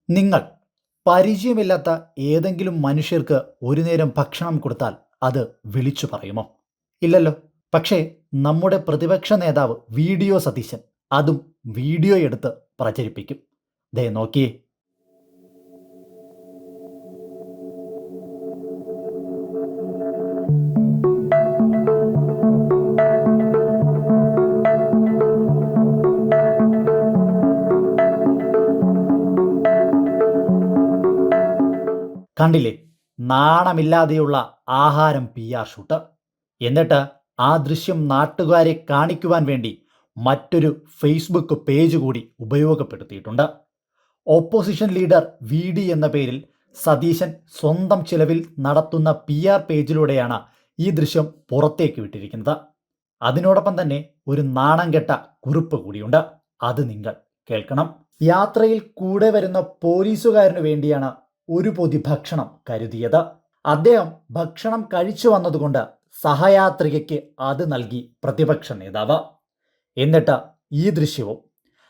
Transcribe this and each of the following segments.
നിങ്ങൾ പരിചയമില്ലാത്ത ഏതെങ്കിലും മനുഷ്യർക്ക് ഒരു നേരം ഭക്ഷണം കൊടുത്താൽ അത് വിളിച്ചു പറയുമോ? ഇല്ലല്ലോ. പക്ഷേ നമ്മുടെ പ്രതിപക്ഷ നേതാവ് സതീശൻ അതും വീഡിയോ എടുത്ത് പ്രചരിപ്പിക്കും. ദേ നോക്കിയേ. കണ്ടില്ലേ, നാണമില്ലാതെയുള്ള ആഹാരം PR ഷൂട്ട്. എന്നിട്ട് ആ ദൃശ്യം നാട്ടുകാരെ കാണിക്കുവാൻ വേണ്ടി മറ്റൊരു ഫേസ്ബുക്ക് പേജ് കൂടി ഉപയോഗപ്പെടുത്തിയിട്ടുണ്ട്. ഓപ്പോസിഷൻ ലീഡർ VD എന്ന പേരിൽ സതീശൻ സ്വന്തം ചിലവിൽ നടത്തുന്ന PR പേജിലൂടെയാണ് ഈ ദൃശ്യം പുറത്തേക്ക് വിട്ടിരിക്കുന്നത്. അതിനോടൊപ്പം തന്നെ ഒരു നാണം കെട്ട കുറിപ്പ് കൂടിയുണ്ട്. അത് നിങ്ങൾ കേൾക്കണം. യാത്രയിൽ കൂടെ വരുന്ന പോലീസുകാരനു വേണ്ടിയാണ് ഒരു പൊതി ഭക്ഷണം കരുതിയത്. അദ്ദേഹം ഭക്ഷണം കഴിച്ചു വന്നതുകൊണ്ട് സഹയാത്രികയ്ക്ക് അത് നൽകി പ്രതിപക്ഷ നേതാവ്. എന്നിട്ട് ഈ ദൃശ്യവും.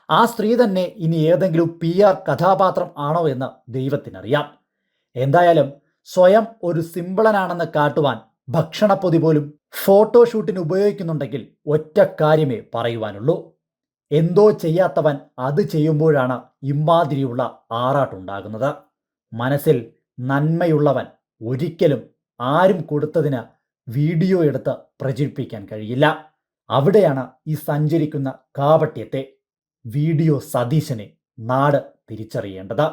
ആ സ്ത്രീ തന്നെ ഇനി ഏതെങ്കിലും PR കഥാപാത്രം ആണോ എന്ന് ദൈവത്തിനറിയാം. എന്തായാലും സ്വയം ഒരു സിംപിളനാണെന്ന് കാട്ടുവാൻ ഭക്ഷണപ്പൊതി പോലും ഫോട്ടോഷൂട്ടിന് ഉപയോഗിക്കുന്നുണ്ടെങ്കിൽ ഒറ്റ കാര്യമേ പറയുവാനുള്ളൂ. എന്തോ ചെയ്യാത്തവൻ അത് ചെയ്യുമ്പോഴാണ് ഇമാതിരിയുള്ള ആറാട്ടുണ്ടാകുന്നത്. മനസ്സിൽ നന്മയുള്ളവൻ ഒരിക്കലും ആരും കൊടുത്തതിന് വീഡിയോ എടുത്ത് പ്രചരിപ്പിക്കാൻ കഴിയില്ല. അവിടെയാണ് ഈ സഞ്ചരിക്കുന്ന കാപട്യത്തെ, സതീശനെ നാട് തിരിച്ചറിയേണ്ടത്.